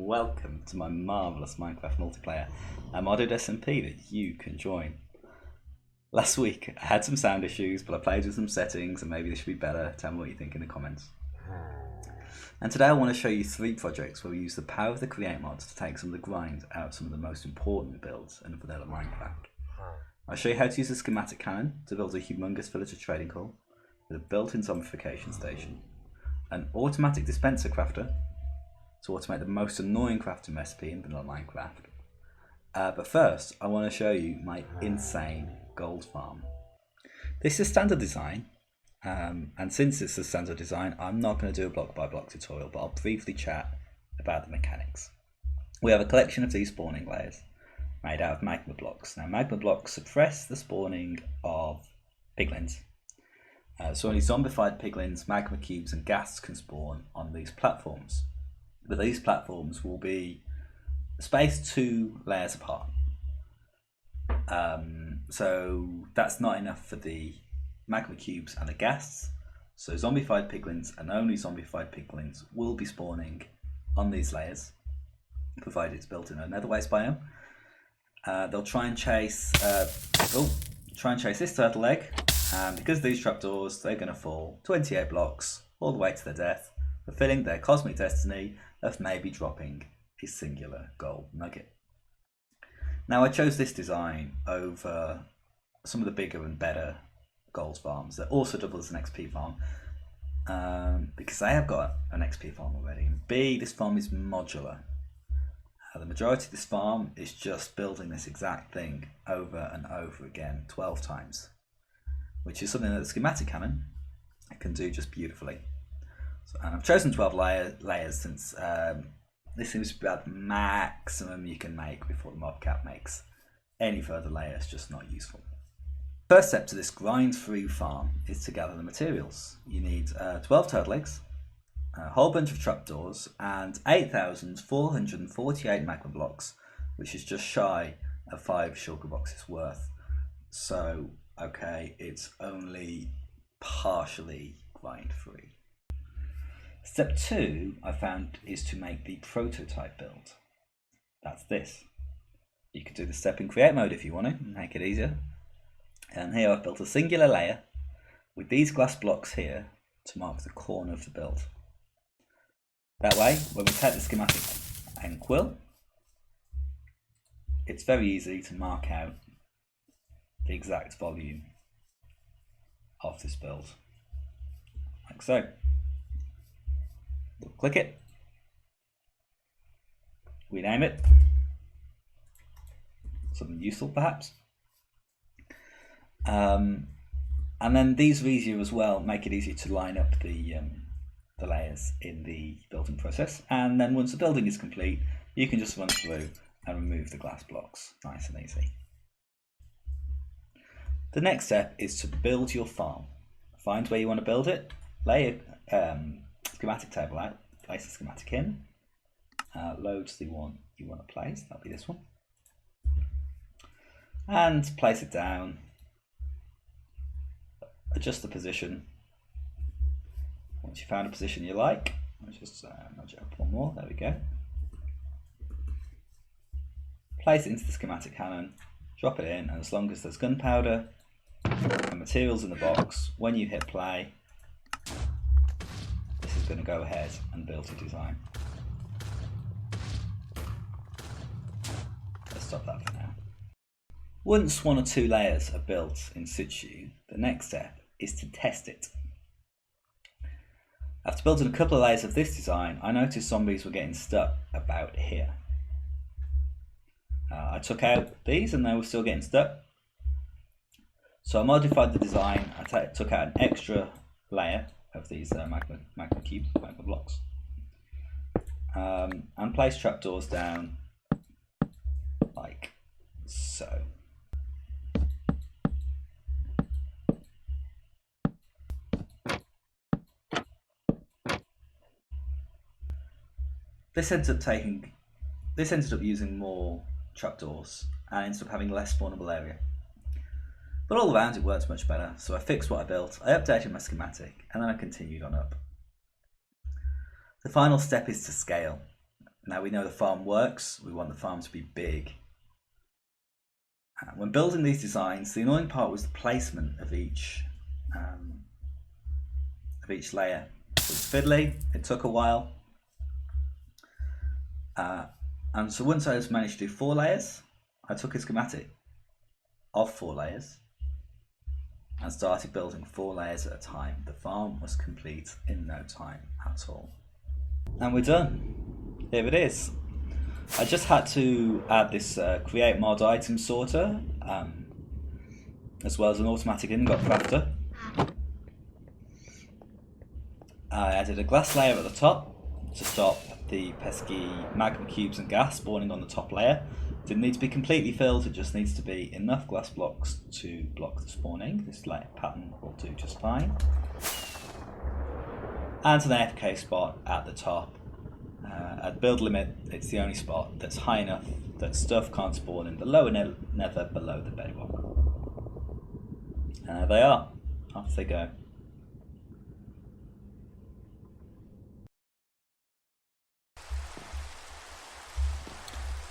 welcome to my marvellous Minecraft multiplayer, a modded SMP that you can join. Last week I had some sound issues, but I played with some settings and maybe this should be better. Tell me what you think in the comments. And today I want to show you 3 projects where we use the power of the create mod to take some of the grind out of some of the most important builds in vanilla Minecraft. I'll show you how to use a schematic cannon to build a humongous villager trading hall with a built-in zombification station, an automatic dispenser crafter to automate the most annoying crafting recipe in vanilla Minecraft. But first, I want to show you my insane gold farm. This is standard design, and since it's a standard design, I'm not going to do a block by block tutorial, but I'll briefly chat about the mechanics. We have a collection of these spawning layers made out of magma blocks. Now, magma blocks suppress the spawning of piglins. So only zombified piglins, magma cubes and ghasts can spawn on these platforms. But these platforms will be spaced 2 layers apart. So that's not enough for the magma cubes and the ghasts. So zombified piglins and only zombified piglins will be spawning on these layers, provided it's built in a nether waste biome. They'll try and chase this turtle egg. Because these trapdoors, they're going to fall 28 blocks all the way to their death, fulfilling their cosmic destiny of maybe dropping a singular gold nugget. Now, I chose this design over some of the bigger and better gold farms that also double as an XP farm, because they have got an XP farm already. And B, this farm is modular. The majority of this farm is just building this exact thing over and over again 12 times. Which is something that the schematic cannon can do just beautifully. And I've chosen 12 layers since this seems to be about the maximum you can make before the mob cap makes any further layers, just not useful. First step to this grind-free farm is to gather the materials. You need 12 turtle eggs, a whole bunch of trapdoors, and 8,448 magma blocks, which is just shy of 5 sugar boxes worth. So okay, it's only partially grind free. Step 2 I found is to make the prototype build. That's this. You could do the step in create mode if you want to make it easier. And here I've built a singular layer with these glass blocks here to mark the corner of the build. That way, when we take the schematic and quill, it's very easy to mark out the exact volume of this build, like so. We'll click it, rename it, something useful perhaps, and then these are easier as well, make it easier to line up the layers in the building process. And then once the building is complete, you can just run through and remove the glass blocks, nice and easy. The next step is to build your farm. Find where you want to build it, lay a schematic table out, place the schematic in, load the one you want to place, that'll be this one, and place it down, adjust the position. Once you found a position you like, I'll just nudge it up one more, there we go. Place it into the schematic cannon, drop it in, and as long as there's gunpowder and materials in the box, when you hit play, this is going to go ahead and build your design. Let's stop that for now. Once 1 or 2 layers are built in situ, the next step is to test it. After building a couple of layers of this design, I noticed zombies were getting stuck about here. I took out these and they were still getting stuck. So I modified the design, I took out an extra layer of these magma cubes, magma blocks, and placed trapdoors down like so. This ended up using more trapdoors and ended up having less spawnable area. But all around it worked much better, so I fixed what I built, I updated my schematic, and then I continued on up. The final step is to scale. Now we know the farm works, we want the farm to be big. When building these designs, the annoying part was the placement of each layer. It was fiddly, it took a while. And so once I just managed to do 4 layers, I took a schematic of 4 layers and started building 4 layers at a time. The farm was complete in no time at all. And we're done. Here it is. I just had to add this create mod item sorter, as well as an automatic ingot crafter. I added a glass layer at the top to stop the pesky magma cubes and gas spawning on the top layer. Didn't need to be completely filled, it just needs to be enough glass blocks to block the spawning. This layer pattern will do just fine. And an AFK spot at the top. At build limit, it's the only spot that's high enough that stuff can't spawn in the lower nether below the bedrock. And there they are. Off they go.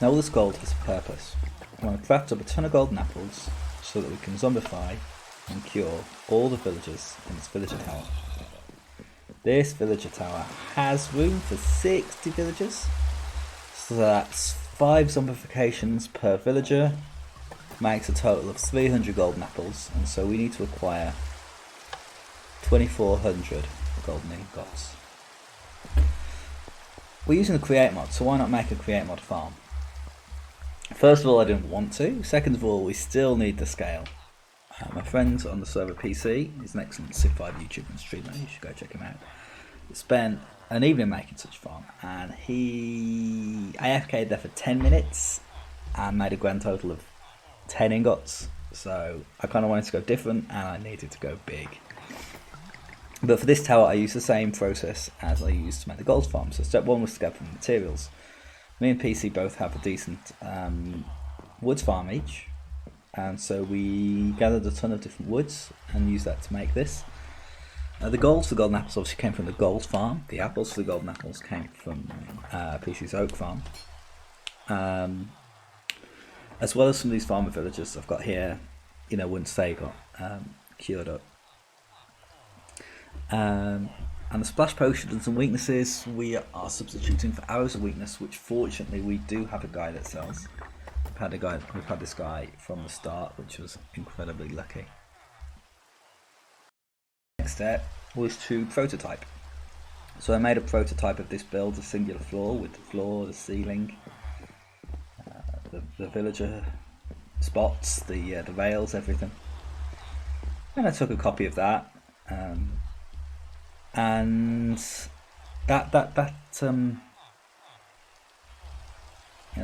Now all this gold has a purpose. I want to craft up a ton of golden apples so that we can zombify and cure all the villagers in this villager tower. This villager tower has room for 60 villagers, so that's 5 zombifications per villager, makes a total of 300 golden apples, and so we need to acquire 2400 golden ingots. We're using the create mod, so why not make a create mod farm? First of all, I didn't want to. Second of all, we still need the scale. My friend on the server PC is an excellent Civ 5 YouTuber and streamer, you should go check him out. He spent an evening making such a farm, and he AFK'd there for 10 minutes and made a grand total of 10 ingots. So I kind of wanted to go different and I needed to go big. But for this tower, I used the same process as I used to make the gold farm. So step 1 was to gather the materials. Me and PC both have a decent woods farm each. And so we gathered a ton of different woods and used that to make this. The gold for the golden apples obviously came from the gold farm. The apples for the golden apples came from PC's oak farm. As well as some of these farmer villagers I've got here, you know, once they got cured up. And the splash potions and weaknesses we are substituting for arrows of weakness, which fortunately we do have a guy that sells. We've had this guy from the start, which was incredibly lucky. Next step was to prototype. So I made a prototype of this build, a singular floor with the floor, the ceiling, the villager spots, the rails, everything. And I took a copy of that, and I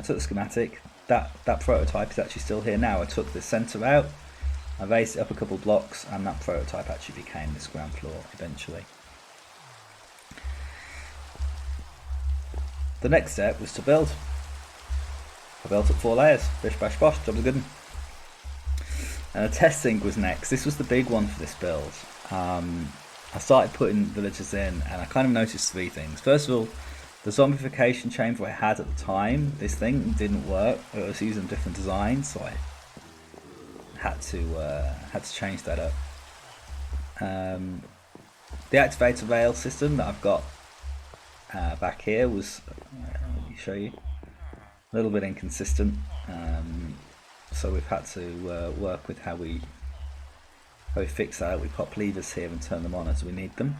took the schematic. That prototype is actually still here now. I took the centre out, I raised it up a couple of blocks, and that prototype actually became this ground floor eventually. The next step was to build. I built up 4 layers. Bish bash bosh, job was a good one. And the testing was next. This was the big one for this build. I started putting villagers in, and I kind of noticed 3 things. First of all, the zombification chamber I had at the time, this thing didn't work. It was using different designs, so I had to change that up. The activator rail system that I've got back here was, let me show you, a little bit inconsistent. So we've had to work with how we fix that. We pop levers here and turn them on as we need them.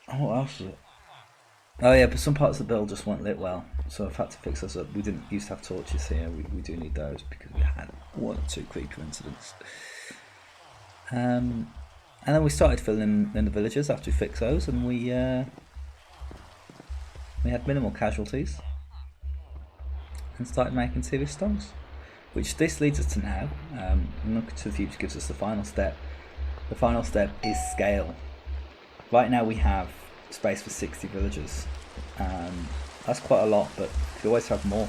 What else was it? Oh yeah, but some parts of the build just weren't lit well, so I've had to fix those up. We didn't used to have torches here, we do need those because we had 1 or 2 creeper incidents. And then we started filling in the villagers after we fixed those, and we had minimal casualties and started making serious stones, which this leads us to now. Look to the future gives us the final step. The final step is scale. Right now we have space for 60 villagers. That's quite a lot, but you always have more.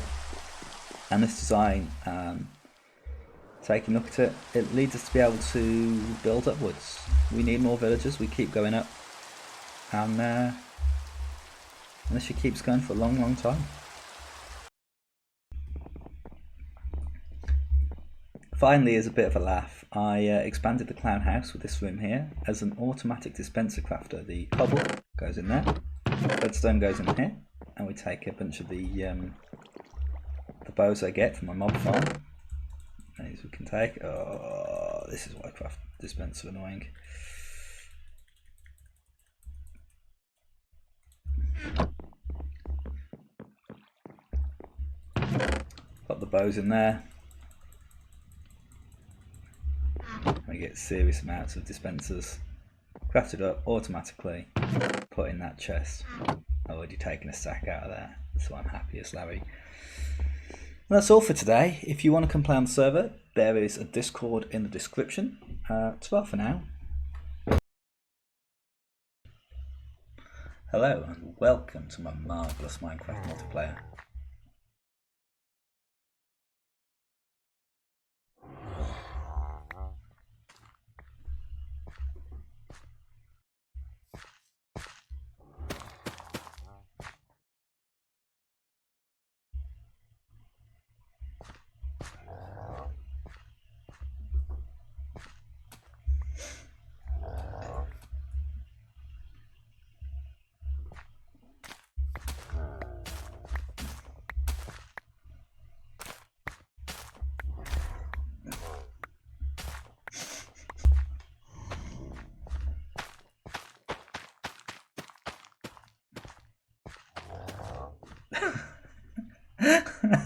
And this design, taking a look at it, it leads us to be able to build upwards. We need more villagers, we keep going up. and this keeps going for a long, long time. Finally, as a bit of a laugh, I expanded the clown house with this room here as an automatic dispenser crafter. The cobble goes in there, redstone goes in here, and we take a bunch of the bows I get from my mob farm. These we can take. Oh, this is why craft dispenser annoying. Pop the bows in there. We get serious amounts of dispensers crafted up automatically, put in that chest. I've already taken a stack out of there, so I'm happy as Larry. Well, that's all for today. If you want to come play on the server, there is a Discord in the description. Ta-ra for now. Hello and welcome to my marvellous Minecraft multiplayer. Ha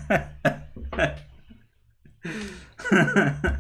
ha ha.